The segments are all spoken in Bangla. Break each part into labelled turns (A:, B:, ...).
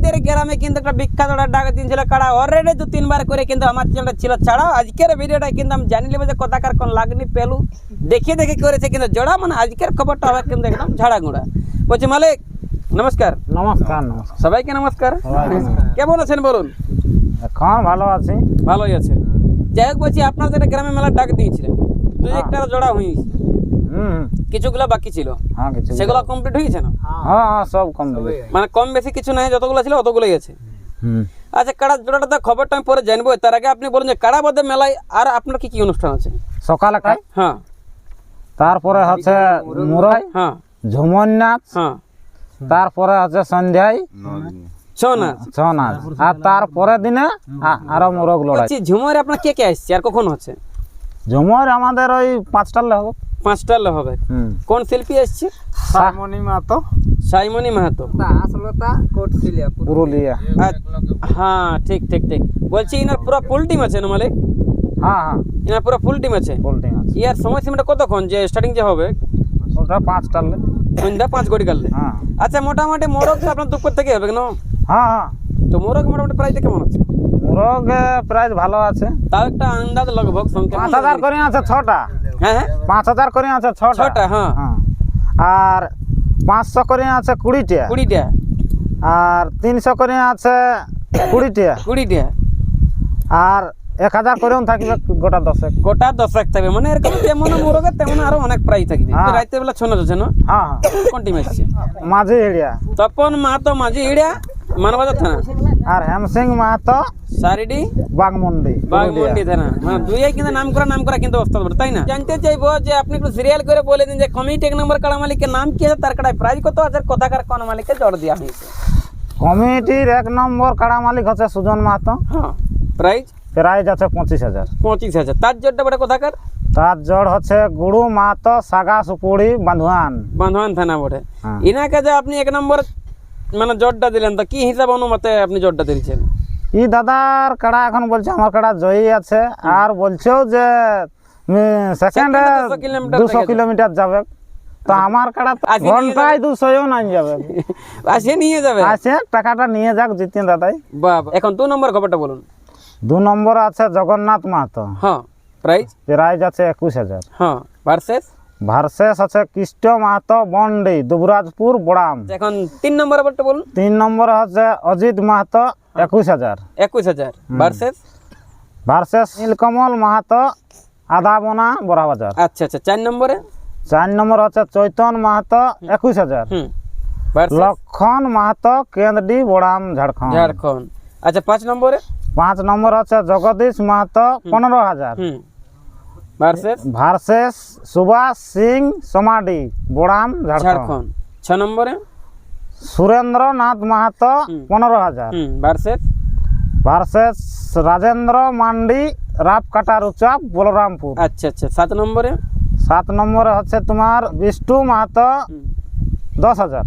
A: আমাদের গ্রামে কিন্তু একটা বিখ্যাত ডাক দিন ছিল কাড়া অলরেডি 2-3 বার করে কিন্তু আমার চ্যানেলটা ছিল ছাড়াও আজকের ভিডিওটা কিন্তু আমি জানি নেব যে কথাকার কোন লাগনি পেলু দেখে করেছে কিন্তু জোড়া মানে আজকের খবরটা হবে কিন্তু একদম ঝাড়াগুড়া। বলছি মালিক নমস্কার।
B: নমস্কার।
A: সবাইকে নমস্কার। কেমন আছেন বলুন?
B: এখন ভালো আছি।
A: ভালোই আছে। যাই হোক বলছি আপনার যেটা গ্রামে মেলা ডাক দিয়েছিলেন 2-1টা জোড়া হয়েছে, কিছুগুলো বাকি ছিল, সেগুলো কমপ্লিট হয়েছে না?
B: হ্যাঁ সব কমপ্লিট,
A: মানে কম বেশি কিছু নাই, যতগুলো ছিল অতগুলোই আছে। আচ্ছা কাড়া জোড়াটা তো খবরটা আমি পরে জানবো, তার আগে আপনি বলুন যে কাড়া বাদে মেলায় আর আপনার কি কি অনুষ্ঠান আছে?
B: সকালে কাজ,
A: হ্যাঁ,
B: তারপরে হচ্ছে মুরই,
A: হ্যাঁ,
B: ঝুমর নাচ,
A: হ্যাঁ,
B: তারপরে হচ্ছে সন্ধ্যায়
A: ছৌ নাচ,
B: আর তারপরে দিনে আরো মোরগ লড়াই।
A: ঝুমর আপনার কে কে আসছে আর কখন হচ্ছে?
B: ঝুমর আমাদের ওই 5টার হবে।
A: 5টার হবে। কোন শিল্পী আসছে?
B: সাইমনি মাহাতো।
A: সাইমনি মাহাতো,
B: পুরুলিয়া।
A: হ্যাঁ ঠিক ঠিক ঠিক। বলছি ইনার পুরো ফুল টিম আছে না মালিক?
B: হ্যাঁ হ্যাঁ
A: ইনার পুরো ফুল টিম আছে। ইয়ার সময় সীমাটা কতক্ষণ যে স্টার্টিং যে হবে?
B: ওটা 5টার
A: সন্ধ্যা 5 ঘড়ি কাটলে। আচ্ছা মোটামুটি মোরগ তো আপনার দুপুর থেকে হবে কেন?
B: হ্যাঁ হ্যাঁ।
A: তো মোরগ মোটামুটি প্রাইসটা কেমন আছে?
B: মোরগ প্রাইস ভালো আছে,
A: তার একটা আন্দাজ লগভগ সংখ্যা
B: 5000 করে আছে 6টা।
A: হ্যাঁ
B: 5000 করে আছে 6টা।
A: হ্যাঁ।
B: আর 500 করে আছে
A: 20টা।
B: আর 300 করে আছে 20টা। আর 1000 করেও থাকবে গোটা 10
A: থাকবে, মানে এরকম যেমন মোরগের তেমন আরো অনেক প্রাইস থাকবে। রাইতে বেলা ছোনা যাচ্ছে না?
B: হ্যাঁ।
A: কোন টিম আসছে?
B: মাঝি হিড়িয়া,
A: তপন মাহাতো মাঝি হিড়িয়া, মানবাজার থানা।
B: আর হেমসিং মাহাতো
A: সারিডি
B: বাগমুন্ডি
A: থানা। মানে দুইই কিন্তু নাম করা কিন্তু ওস্তাদ বটে, তাই না? জানতে চাইবো যে আপনি একটু সিরিয়াল করে বলে দিন যে কমিটি 1 নম্বর কাড়া মালিকের নাম কি আছে, তার কাড়ায় প্রাইস কত আছে, কথাকার কোন মালিককে জড় দেওয়া হয়েছে?
B: কমিটির 1 নম্বর কাড়া মালিক হচ্ছে সুজন মাহাতো।
A: হ্যাঁ। প্রাইস
B: আছে 25000।
A: 25000। তার জড়টা বটে কথাকার?
B: তার জড় হচ্ছে গুরু মাহাতো, সাগা সুপুরি, বান্ধওয়ান
A: থানা বটে। ইনাকে যে আপনি 1 নম্বর মানে জড়টা দিলেন, তো কি হিসাব অনুমতে আপনি জড়টা দিয়েছেন?
B: ই দাদার কাড়া এখন বলছে আমার কাড়া জয়ী আছে, আর বলছেও যে সেকেন্ডে 200 কিলোমিটার যাবে। তো আমার কাড়া ঘন্টায় 200ও নাই যাবে।
A: আসে নিয়ে যাবে,
B: আসে টাকাটা নিয়ে যাক জিতেন দাদাই।
A: বাবা। এখন 2 নম্বর খবরটা বলুন।
B: 2 নম্বর আছে জগন্নাথ মাহাতো।
A: হ্যাঁ। প্রাইস
B: আছে 21000।
A: হ্যাঁ।
B: ভার্সেস আছে কৃষ্ণ মাহাতো বন্ডি, দুবরাজপুর বড়াম।
A: এখন 3 নম্বর খবরটা বলুন।
B: 3 নম্বর হচ্ছে অজিত মাহাতো 21000। ভার্সেস নীলকমল মাহাতো আদাবনা বড়াবাজার।
A: আচ্ছা আচ্ছা। 4 নম্বরে?
B: 4 নম্বর হচ্ছে চৈতন মাহাতো 21000। লক্ষণ মাহাতো কেন্দ্রডি বড়াম ঝাড়খণ্ড।
A: আচ্ছা 5 নম্বরে?
B: 5 নম্বর হচ্ছে জগদীশ মাহাতো 15000। ভার্সেস সুভাষ সিং সমাডি বড়াম ঝাড়খণ্ড।
A: 6 নম্বরে?
B: সুরেন্দ্রনাথ মাহাতো 15000। ভার্সেস রাজেন্দ্র মান্ডি রাপকাটা রুচাপ বলরামপুর।
A: আচ্ছা আচ্ছা। 7 নম্বরে?
B: 7 নম্বরে হচ্ছে তোমার বিষ্ণু মাহাতো 10000।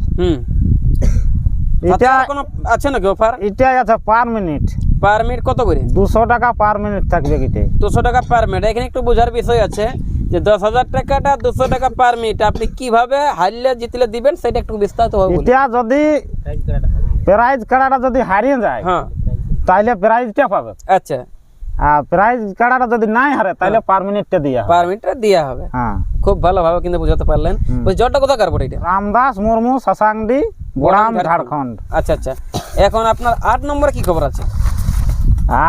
B: এটা
A: কোনো আছে নাকি অফার?
B: এটাই আছে পার মিনিট
A: কত করে?
B: 200 টাকা পার মিনিট থাকবে।
A: 200 টাকা পার মিনিট। এখানে একটু বোঝার বিষয় আছে যে 10000 টাকাটা 200 টাকা পার মিনিট আপনি কিভাবে হারলে জিতলে দিবেন সেটা একটু বিস্তারিত হবে।
B: এটা যদি প্রাইজ কাড়াটা যদি হারিয়ে যায়, হ্যাঁ, তাহলে প্রাইজটা পাবে।
A: আচ্ছা।
B: আর প্রাইজ কাড়াটা যদি নাই হারে তাহলে পার মিনিটটা দেওয়া হবে। হ্যাঁ,
A: খুব ভালোভাবে কিন্তু বুঝাতে পারলেন। ওই জটটা কোথাকার বটে এটা?
B: রামদাস মুর্মু সাসাংডি বড়াম ঝাড়খণ্ড।
A: আচ্ছা আচ্ছা। এখন আপনার 8 নম্বরে কি খবর আছে?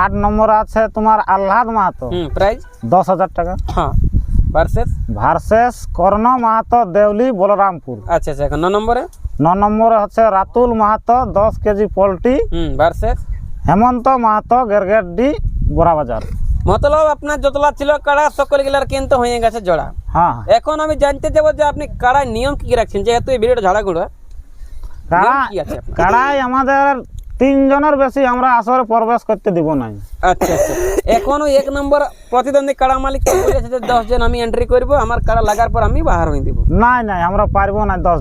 B: 8 নম্বর আছে তোমার আহ্লাদ মাহাতো।
A: প্রাইস
B: 10000 টাকা।
A: হ্যাঁ। ভার্সেস
B: কর্ণ মাহাতো দেউলি বলরামপুর।
A: আচ্ছা আচ্ছা। এখন 9 নম্বরে?
B: 9 নম্বরে হচ্ছে Ratul Mahato 10 KG poultry.
A: Versus
B: Hemanta Mahato Gergedi Barabazar.
A: মতলব আপনার যতলা ছিল কাড়া সকল গিলার কিন্তু হয়ে গেছে জোড়া।
B: হ্যাঁ।
A: এখন আমি জানতে চাইবো যে আপনি কাড়ায় নিয়ম কি রাখছেন, যেহেতু এই ভিডিওটা ঝাড়াগুড়া।
B: কাড়াই আমাদের 3 জনের বেশি আমরা আসরে প্রবেশ করতে দিব না।
A: আচ্ছা আচ্ছা। এখনো 1 নম্বর প্রতিদ্বন্দ্বী কাড়া মালিক বলেছে যে 10 জন আমি এন্ট্রি করব, আমার কাড়া লাগার পর আমি বাহার হয়ে দিব।
B: নাই আমরা পারবো না। 10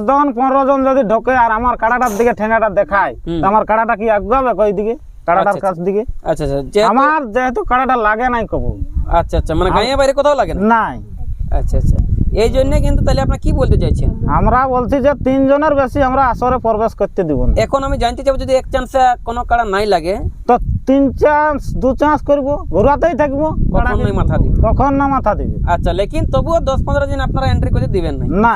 B: জন 15 জন যদি ঢোকে আর আমার কাড়াটার দিকে ঠেঙ্গাটা দেখায়, আমার কাড়াটা কি আগাবে কই দিকে? কাড়াটার কাছ দিকে। আচ্ছা আচ্ছা। আমার যেহেতু কাড়াটা লাগে নাই কবু।
A: আচ্ছা আচ্ছা। মানে গায়ে বাইরে কোথাও লাগে না?
B: নাই।
A: আচ্ছা আচ্ছা। এই জন্য কিন্তু তাহলে আপনার কি বলতে চাইছেন?
B: আমরা বলছি যে 3 জনের বেশি আমরা আসরে প্রবেশ করতে দিব না।
A: এখন আমি জানতে চাইবো যদি এক চান্সে কোনো কাড়া নাই লাগে
B: তো 3 চান্স 2 চান্স করব, ঘুরাতেই থাকবো,
A: কখন নয় মাথা দিবে?
B: তখন না মাথা দিবে।
A: আচ্ছা, লেকিন তবুও 10-15 দিন আপনারা এন্ট্রি করে দিবেন না?
B: না,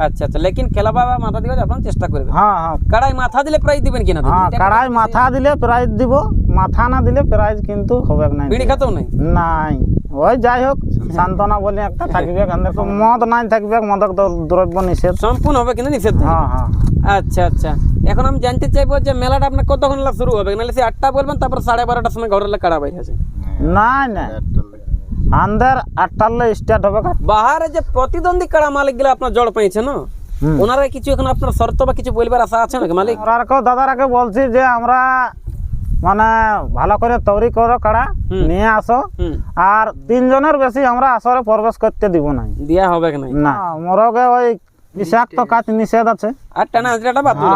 A: আচ্ছা আচ্ছা, লেকিন খেলা বাবা মাথা দিবে আপনারা চেষ্টা করবেন।
B: হ্যাঁ হ্যাঁ
A: কাড়াই মাথা দিলে প্রাইজ দিবেন কিনা?
B: হ্যাঁ, কাড়াই মাথা দিলে প্রাইজ দিব, মাথা না দিলে প্রাইজ কিন্তু হবে না।
A: বিড়ি খাতেও নাই?
B: নাই, ওই যাই হোক সান্ত্বনা বলে একটা থাকবে, মদ নাই থাকবে, মাদক দ্রব্য নিষেধ
A: সম্পূর্ণ হবে কিন্তু নিষেধ?
B: হ্যাঁ হ্যাঁ।
A: আচ্ছা আচ্ছা, এখন আমি জানতে চাইবো যে মেলাটা আপনার কতক্ষণ শুরু হবে? নাহলে সে 8টা বলবেন, তারপর 12:30টার সময় ঘরের কাড়া বাইরে আছে।
B: নাই না, আন্দার 8টার স্টার্ট হবে।
A: বাহারে যে প্রতিদ্বন্দ্বী কাড়া মালিক গুলো আপনার জড় পাইছে না, ওনারা কিছু এখন আপনার শর্ত বা কিছু বলবার আশা আছে নাকি মালিক?
B: ওরাকেও দাদারাকে বলছি যে আমরা মানে ভালো করে তৈরি করো, কাড়া নিয়ে আসো, আর 3 জনের বেশি আমরা আসরে প্রবেশ করতে দিব না।
A: দিয়া হবে কি
B: না, মরগে ওই বিষাক্ত কাজ নিষেধ আছে,
A: আর টানা হাজরাটা বাদ দিল।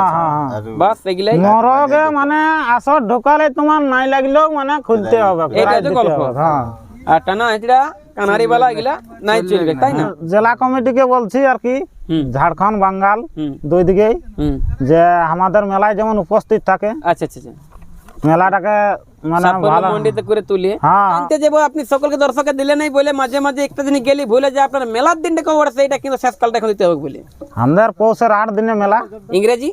A: বাস এগুলাই
B: মরগে মানে আসর ঢোকালে তোমার নাই লাগলেও মানে খুলতে হবে,
A: এটা হচ্ছে গল্প।
B: হ্যাঁ।
A: আর টানা হাজরা কানারি বালা এগুলা নাই চলবে, তাই না?
B: জেলা কমিটিকে বলছি আর কি, ঝাড়খণ্ড বাঙ্গাল দুই দিকেই, যে আমাদের মেলায় যেমন উপস্থিত থাকে,
A: আচ্ছা আচ্ছা আচ্ছা,
B: মেলাটাকে মানে ভালো
A: মন্ডিতে করে তুলে
B: হ্যাঁ
A: আনতে যাবো। আপনি সকলকে দর্শকে দিলে নাই বলে মাঝে মাঝে একটা দিন গেলি ভুলে যে আপনার মেলার দিনটা কবে পড়েছে, এটা কিন্তু শেষকালটা এখন দিতে হবে বলে।
B: আমাদের পৌষের 8 দিনে মেলা,
A: ইংরেজি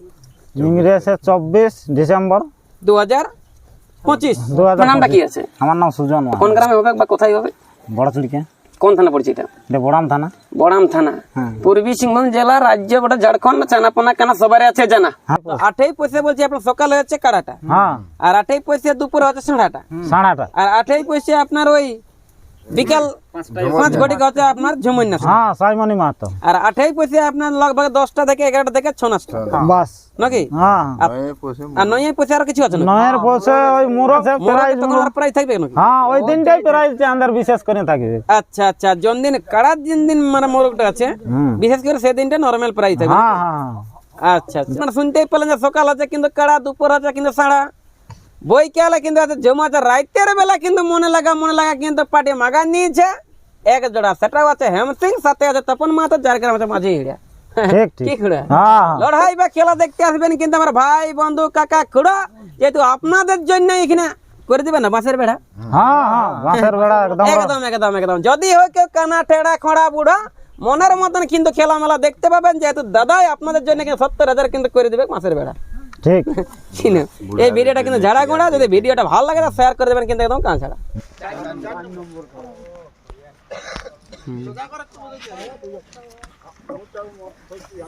B: ইংরেজে 24 ডিসেম্বর
A: 2025।
B: 2025।
A: নামটা কি আছে?
B: আমার নাম সুজন।
A: কোন গ্রামে হবে বা কোথায় হবে?
B: বড় চুলিকে।
A: কোন থানা পড়ছে এটা?
B: এটা বড়াম থানা।
A: বড়াম থানা, পূর্বী সিংভূম জেলা, রাজ্য গোটা ঝাড়খণ্ড। চানাপোনা কানা সবারই আছে জানা। 8ই পয়সা বলছি আপনার সকালে হচ্ছে কাড়াটা,
B: হ্যাঁ,
A: আর 8ই পয়সা দুপুরে হচ্ছে সাঁড়াটা,
B: সাড়াটা,
A: আর 8ই পয়সা আপনার ওই বিকাল 5 ঘটিকা হচ্ছে আপনার ঝুমুর নাচ,
B: হ্যাঁ সাইমনি মাহাতো,
A: আর 8ই পয়সা আপনার লগভগ 10টা থেকে 11টা থেকে 6 নাচটা
B: বাস
A: নাকি?
B: হ্যাঁ।
A: আর 9ই পয়সা আর কিছু আছে না?
B: নয়ের পৌষে ওই মুরতে প্রাইজ,
A: তখন আর প্রাইজ থাকবে নাকি?
B: হ্যাঁ ওই দিনটাই প্রাইজ আমাদের বিশেষ করে থাকবে।
A: আচ্ছা আচ্ছা, যোন দিন কাড়ার দিন মানে মোরগটা আছে বিশেষ করে সেই দিনটা নরমাল প্রাইজ থাকবে।
B: হ্যাঁ হ্যাঁ
A: আচ্ছা আচ্ছা, মানে শুনতেই পেলেন যে সকাল আছে কিন্তু কাড়া, দুপুর আছে কিন্তু সাড়া, বই কেলে কিন্তু আছে জমা আছে, রাতের বেলা কিন্তু মনে লাগা কিন্তু পাটি মাগা নিয়েছে এক জোড়া, সেটাও আছে হেমসিং, সাথে আছে তপন মাহাতো, যার গ্রাম আছে মাঝে হিড়া।
B: ঠিক ঠিক।
A: কি খুড়া
B: হ্যাঁ
A: লড়াই বা খেলা দেখতে আসবেন কিন্তু আমার ভাই বন্ধু কাকা খুড়া, যেহেতু আপনাদের জন্য এখানে করে দিবেন না বাঁশের বেড়া।
B: হ্যাঁ হ্যাঁ বাঁশের বেড়া একদম
A: একদম একদম একদম, যদি হয় কেউ কানা ঠেড়া খড়া বুড়া মনের মতন কিন্তু খেলা মেলা দেখতে পাবেন, যেহেতু দাদাই আপনাদের জন্য 70,000 কিন্তু করে দিবে বাঁশের বেড়া।
B: ঠিক।
A: কি না, এই ভিডিওটা কিন্তু ঝাড়া গোড়া, যদি ভিডিওটা ভালো লাগে শেয়ার করে দেবেন কিন্তু একদম কান ছাড়া।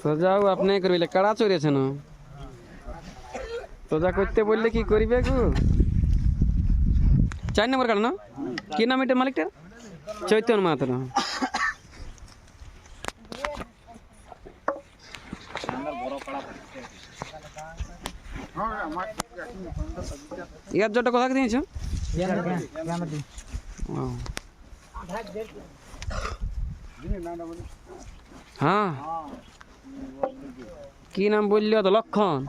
A: সোজাও আপনি করবিলে কাড়া চড়িয়েছে না, সোজা করতে বললে কি করিবে গো? 4 নম্বর কাড়া না? কি নাম এটা মালিকটার? চৈতন্য মাহাতো না? ইয়ার জোরটা কোথা দিয়েছ? হ্যাঁ, কি নাম বললি? তো লক্ষণ।